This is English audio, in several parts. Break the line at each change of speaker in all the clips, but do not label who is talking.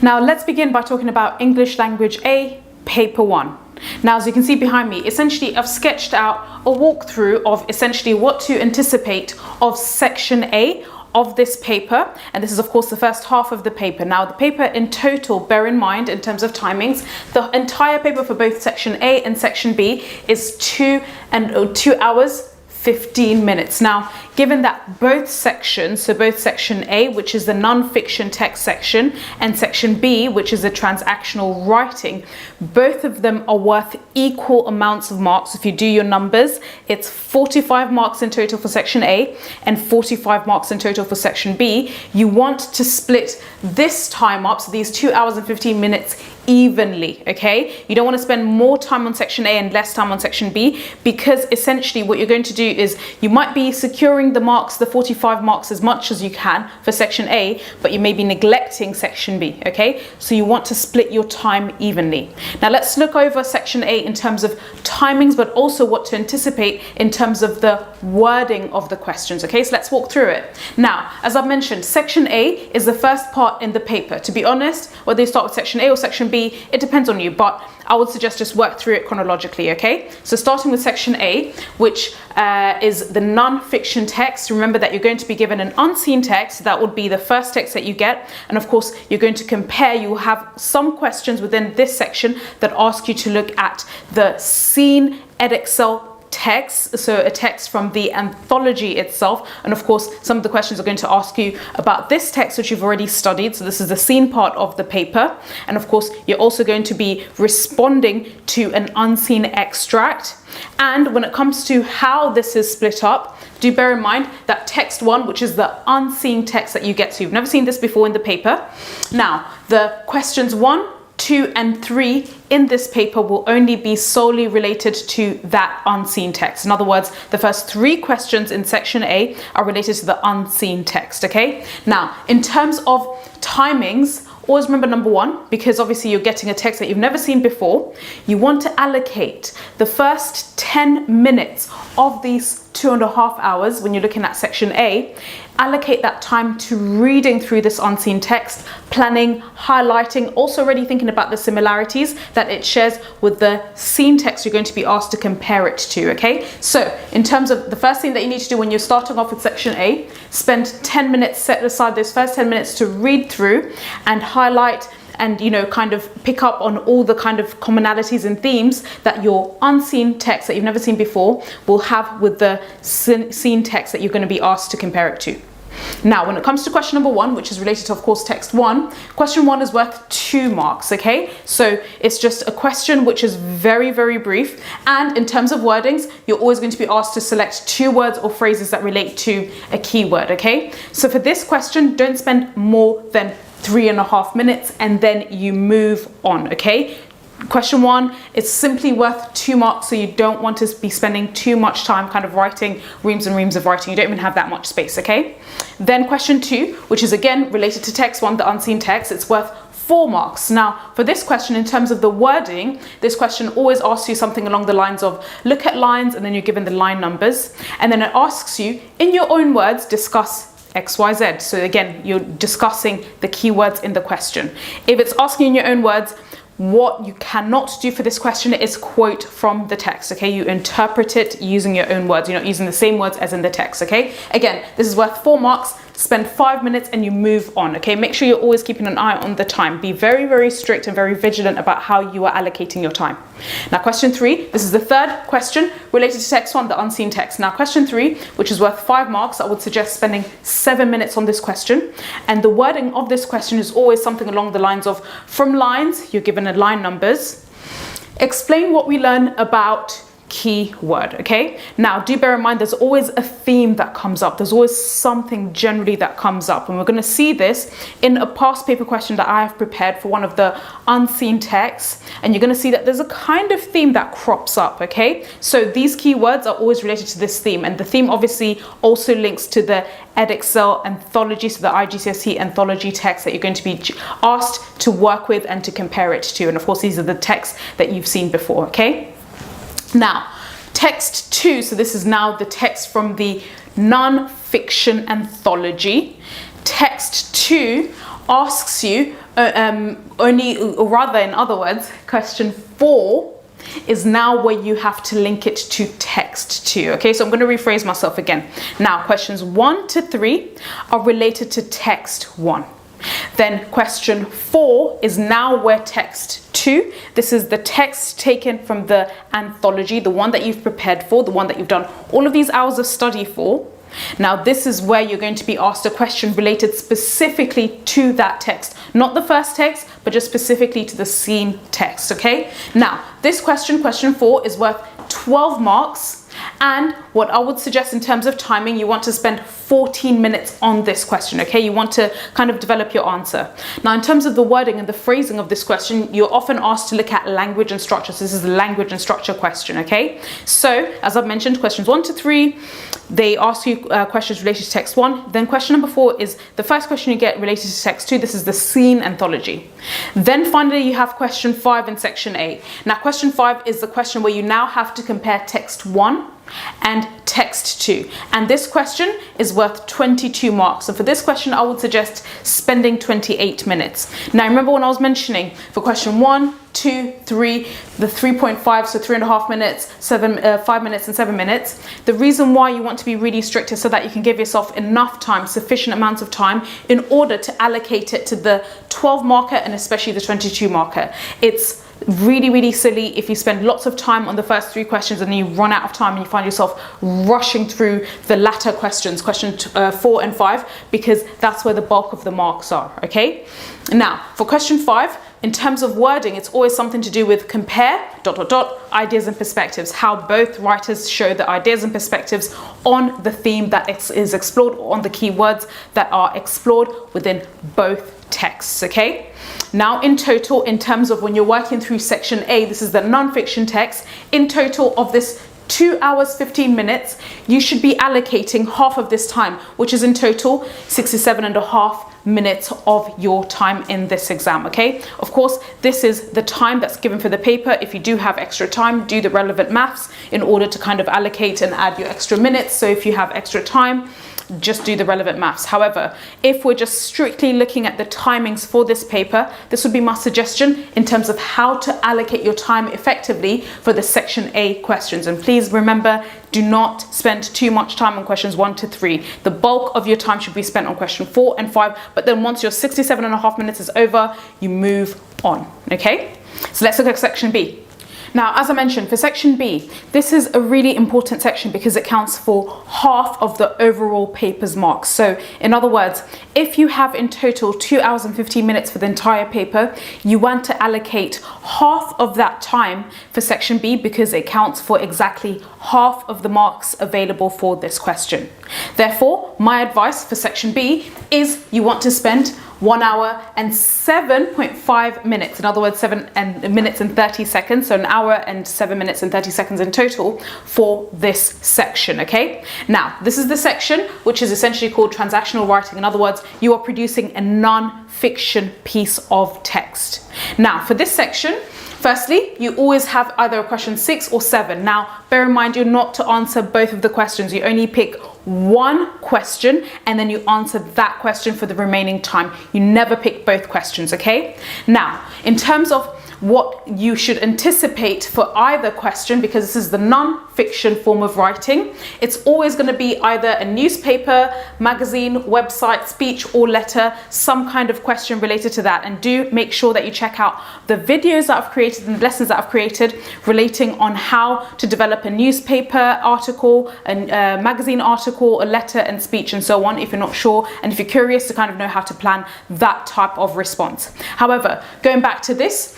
Now let's begin by talking about English Language A, Paper 1. Now, as you can see behind me, essentially I've sketched out a walkthrough of essentially what to anticipate of section A of this paper, and this is of course the first half of the paper. Now the paper in total, bear in mind in terms of timings, the entire paper for both section A and section B is 2 hours 15 minutes. Now, given that both sections, so both section A, which is the non-fiction text section, and section B, which is the transactional writing, both of them are worth equal amounts of marks. If you do your numbers, it's 45 marks in total for section A and 45 marks in total for section B. You want to split this time up, so these 2 hours and 15 minutes, evenly, okay? You don't want to spend more time on section A and less time on section B, because essentially what you're going to do is you might be securing the marks, the 45 marks, as much as you can for section A, but you may be neglecting section B, okay? So you want to split your time evenly. Now let's look over section A in terms of timings, but also what to anticipate in terms of the wording of the questions, okay? So let's walk through it. Now, as I've mentioned, section A is the first part in the paper. To be honest, whether you start with section A or section B, it depends on you, but I would suggest just work through it chronologically, okay? So starting with section A, which is the non-fiction text. Remember that you're going to be given an unseen text. That would be the first text that you get. And of course, you're going to compare. You will have some questions within this section that ask you to look at the seen Edexcel text, so a text from the anthology itself, and of course some of the questions are going to ask you about this text which you've already studied, so this is the seen part of the paper, and of course you're also going to be responding to an unseen extract. And when it comes to how this is split up, do bear in mind that text 1, which is the unseen text that you get, so you've never seen this before in the paper. Now the questions 1, 2 and 3 in this paper will only be solely related to that unseen text. In other words, the first 3 questions in section A are related to the unseen text, okay? Now, in terms of timings, always remember number 1, because obviously you're getting a text that you've never seen before. You want to allocate the first 10 minutes of these 2.5 hours when you're looking at section A, allocate that time to reading through this unseen text, planning, highlighting, also already thinking about the similarities that it shares with the seen text you're going to be asked to compare it to, okay? So in terms of the first thing that you need to do when you're starting off with section A, spend 10 minutes, set aside those first 10 minutes to read through and highlight and, you know, kind of pick up on all the kind of commonalities and themes that your unseen text that you've never seen before will have with the seen text that you're going to be asked to compare it to. Now, when it comes to question number 1, which is related to, of course, text 1, question 1 is worth 2 marks, okay? So it's just a question which is very, very brief. And in terms of wordings, you're always going to be asked to select 2 words or phrases that relate to a keyword, okay? So for this question, don't spend more than 3.5 minutes and then you move on, okay? Question 1 is simply worth 2 marks, so you don't want to be spending too much time kind of writing reams and reams of writing. You don't even have that much space, okay? Then question 2, which is again related to text 1, the unseen text, it's worth 4 marks. Now, for this question, in terms of the wording, this question always asks you something along the lines of look at lines, and then you're given the line numbers, and then it asks you, in your own words, discuss XYZ. So again, you're discussing the keywords in the question. If it's asking in your own words, what you cannot do for this question is quote from the text, okay? You interpret it using your own words. You're not using the same words as in the text, okay? Again, this is worth 4 marks. Spend 5 minutes and you move on, okay? Make sure you're always keeping an eye on the time. Be very, very strict and very vigilant about how you are allocating your time. Now, question 3, this is the third question related to text 1, the unseen text. Now, question 3, which is worth 5 marks, I would suggest spending 7 minutes on this question. And the wording of this question is always something along the lines of, from lines, you're given a line numbers. Explain what we learn about keyword, okay? Now, do bear in mind there's always a theme that comes up. There's always something generally that comes up, and we're going to see this in a past paper question that I have prepared for one of the unseen texts, and you're going to see that there's a kind of theme that crops up, okay? So these keywords are always related to this theme, and the theme obviously also links to the Edexcel anthology, so the IGCSE anthology text that you're going to be asked to work with and to compare it to, and of course these are the texts that you've seen before, okay? Now, text 2, so this is now the text from the non-fiction anthology. Text 2 asks you or rather, in other words, question 4 is now where you have to link it to text 2. Okay, so I'm going to rephrase myself again. Now, questions 1 to 3 are related to text 1. Then question 4 is now where text 2, this is the text taken from the anthology, the one that you've prepared for, the one that you've done all of these hours of study for. Now this is where you're going to be asked a question related specifically to that text, not the first text, but just specifically to the scene text, okay? Now this question, question 4, is worth 12 marks. And what I would suggest in terms of timing, you want to spend 14 minutes on this question, okay? You want to kind of develop your answer. Now, in terms of the wording and the phrasing of this question, you're often asked to look at language and structure. So this is the language and structure question, okay? So, as I've mentioned, questions 1 to 3, they ask you questions related to text 1. Then question number 4 is the first question you get related to text 2. This is the scene anthology. Then finally, you have question 5 in section A. Now, question 5 is the question where you now have to compare text 1 and text 2, and this question is worth 22 marks. So for this question, I would suggest spending 28 minutes. Now remember when I was mentioning for question 1, 2, 3, the 3.5, so 3.5 minutes, 5 minutes and 7 minutes. The reason why you want to be really strict is so that you can give yourself enough time, sufficient amounts of time, in order to allocate it to the 12 marker and especially the 22 marker. It's really silly if you spend lots of time on the first 3 questions and then you run out of time and you find yourself rushing through the latter questions, question 4 and 5, because that's where the bulk of the marks are, okay? Now, for question 5, in terms of wording, it's always something to do with compare, ... ideas and perspectives, how both writers show the ideas and perspectives on the theme that is explored, or on the keywords that are explored within both texts, okay? Now in total, in terms of when you're working through section A, this is the non-fiction text, in total of this 2 hours 15 minutes, you should be allocating half of this time, which is in total 67.5 minutes of your time in this exam, okay? Of course, this is the time that's given for the paper. If you do have extra time, do the relevant maths in order to kind of allocate and add your extra minutes. So if you have extra time, just do the relevant maths. However, if we're just strictly looking at the timings for this paper, this would be my suggestion in terms of how to allocate your time effectively for the section A questions. And please remember, do not spend too much time on questions 1 to 3. The bulk of your time should be spent on question 4 and 5, but then once your 67.5 minutes is over, you move on, okay? So let's look at section B. Now, as I mentioned, for section B, this is a really important section because it counts for half of the overall paper's marks. So in other words, if you have in total 2 hours and 15 minutes for the entire paper, you want to allocate half of that time for section B because it counts for exactly half of the marks available for this question. Therefore, my advice for section B is you want to spend 1 hour and 7.5 minutes. In other words, 7 minutes and 30 seconds. So 1 hour and 7 minutes and 30 seconds in total for this section, okay? Now, this is the section which is essentially called transactional writing. In other words, you are producing a non-fiction piece of text. Now, for this section, firstly, you always have either a question 6 or 7. Now, bear in mind, you're not to answer both of the questions. You only pick one question and then you answer that question for the remaining time. You never pick both questions, okay? Now, in terms of what you should anticipate for either question, because this is the non-fiction form of writing, it's always going to be either a newspaper, magazine, website, speech or letter, some kind of question related to that. And do make sure that you check out the videos that I've created and the lessons that I've created relating on how to develop a newspaper article, a magazine article, a letter and speech and so on, if you're not sure and if you're curious to kind of know how to plan that type of response. However, going back to this,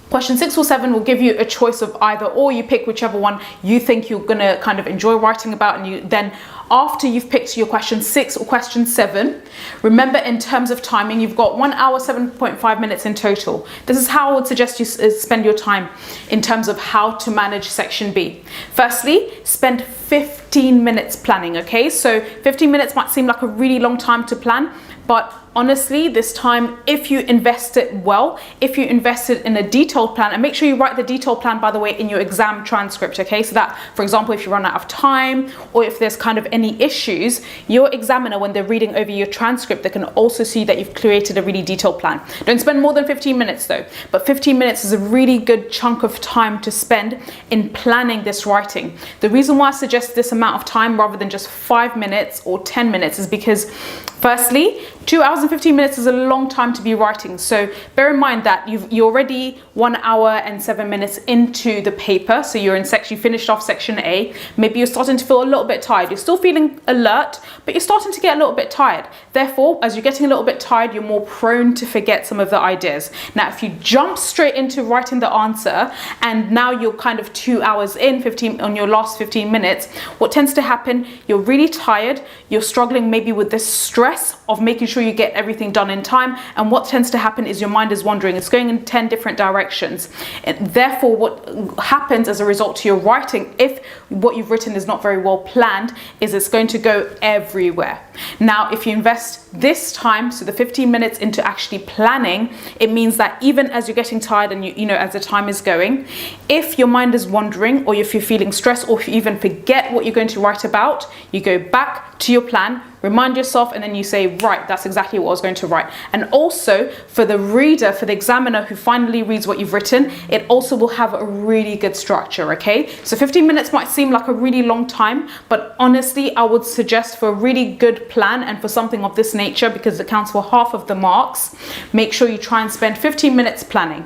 question 6 or 7 will give you a choice of either or. You pick whichever one you think you're going to kind of enjoy writing about, and you then, after you've picked your question 6 or question 7, remember in terms of timing, you've got 1 hour, 7.5 minutes in total. This is how I would suggest you spend your time in terms of how to manage section B. Firstly, spend 15 15 minutes planning, okay? So 15 minutes might seem like a really long time to plan, but honestly, this time, if you invest it well, if you invest it in a detailed plan, and make sure you write the detailed plan, by the way, in your exam transcript, okay? So that, for example, if you run out of time or if there's kind of any issues, your examiner, when they're reading over your transcript, they can also see that you've created a really detailed plan. Don't spend more than 15 minutes though, but 15 minutes is a really good chunk of time to spend in planning this writing. The reason why I suggest this amount of time rather than just 5 minutes or 10 minutes is because, firstly, 2 hours and 15 minutes is a long time to be writing. So bear in mind that you're already 1 hour and 7 minutes into the paper. So you're in section, you finished off section A. Maybe you're starting to feel a little bit tired. You're still feeling alert, but you're starting to get a little bit tired. Therefore, as you're getting a little bit tired, you're more prone to forget some of the ideas. Now, if you jump straight into writing the answer and now you're kind of 2 hours in, 15 on your last 15 minutes, what tends to happen, you're really tired, you're struggling maybe with this stress of making sure you get everything done in time, and what tends to happen is your mind is wandering. It's going in 10 different directions. And therefore, what happens as a result to your writing, if what you've written is not very well planned, is it's going to go everywhere. Now, if you invest this time, so the 15 minutes, into actually planning, it means that even as you're getting tired and you know, as the time is going, if your mind is wandering, or if you're feeling stressed, or if you even forget what you're going to write about, you go back to your plan, remind yourself, and then you say, right, that's exactly what I was going to write. And also for the reader, for the examiner who finally reads what you've written, it also will have a really good structure, okay? So 15 minutes might seem like a really long time, but honestly, I would suggest for a really good plan and for something of this nature, because it counts for half of the marks, make sure you try and spend 15 minutes planning.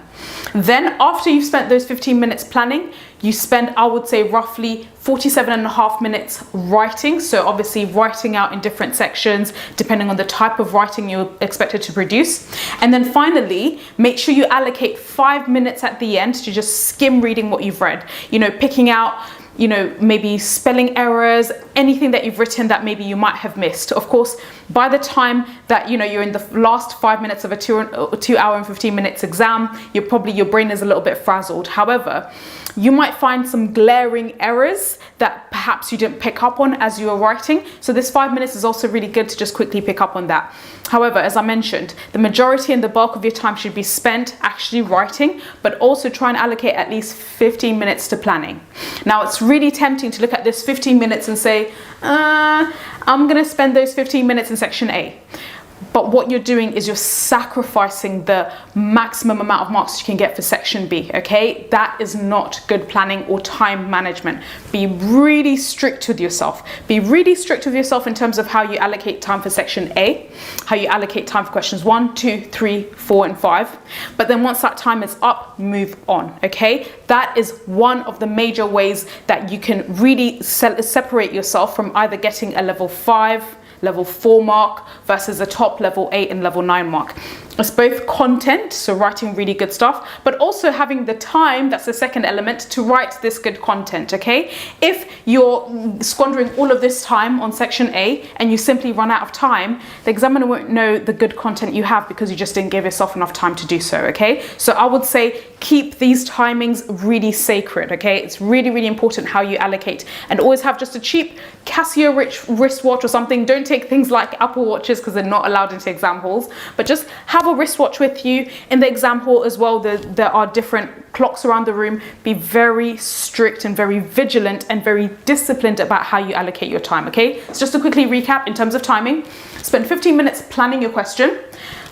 Then after you've spent those 15 minutes planning, you spend, I would say, roughly 47.5 minutes writing. So obviously writing out in different sections, depending on the type of writing you're expected to produce. And then finally, make sure you allocate 5 minutes at the end to just skim reading what you've read. You know, picking out, you know, maybe spelling errors, anything that you've written that maybe you might have missed. Of course, by the time that, you know, you're in the last 5 minutes of a 2 hour and 15 minutes exam, your brain is a little bit frazzled. However, you might find some glaring errors that perhaps you didn't pick up on as you were writing. So this 5 minutes is also really good to just quickly pick up on that. However, as I mentioned, the majority and the bulk of your time should be spent actually writing, but also try and allocate at least 15 minutes to planning. Now, it's really tempting to look at this 15 minutes and say, I'm gonna spend those 15 minutes in section A. But what you're doing is you're sacrificing the maximum amount of marks you can get for section B, okay? That is not good planning or time management. Be really strict with yourself. Be really strict with yourself in terms of how you allocate time for section A, how you allocate time for questions 1, 2, 3, 4, and 5. But then once that time is up, move on, okay? That is one of the major ways that you can really separate yourself from either getting a level 5, level 4 mark versus a top level 8 and level 9 mark. It's both content, so writing really good stuff, but also having the time, that's the second element, to write this good content, okay? If you're squandering all of this time on section A and you simply run out of time, the examiner won't know the good content you have because you just didn't give yourself enough time to do so, okay? So I would say keep these timings really sacred, okay? It's really, really important how you allocate, and always have just a cheap Casio wristwatch or something. Don't take things like Apple Watches because they're not allowed into exam halls, but just have a wristwatch with you. In the exam hall as well, there are different clocks around the room. Be very strict and very vigilant and very disciplined about how you allocate your time, okay? So just to quickly recap in terms of timing, spend 15 minutes planning your question,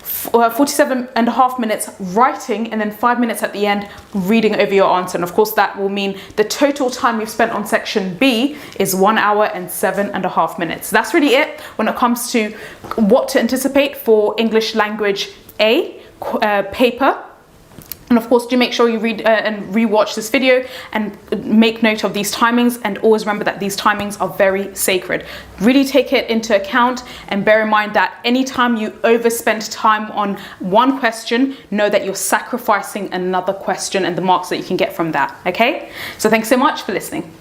47.5 minutes writing, and then 5 minutes at the end reading over your answer. And of course that will mean the total time you've spent on section B is 1 hour and 7.5 minutes. That's really it when it comes to what to anticipate for English Language A paper. And of course, do make sure you read and rewatch this video and make note of these timings, and always remember that these timings are very sacred. Really take it into account and bear in mind that anytime you overspend time on one question, know that you're sacrificing another question and the marks that you can get from that, okay? So thanks so much for listening.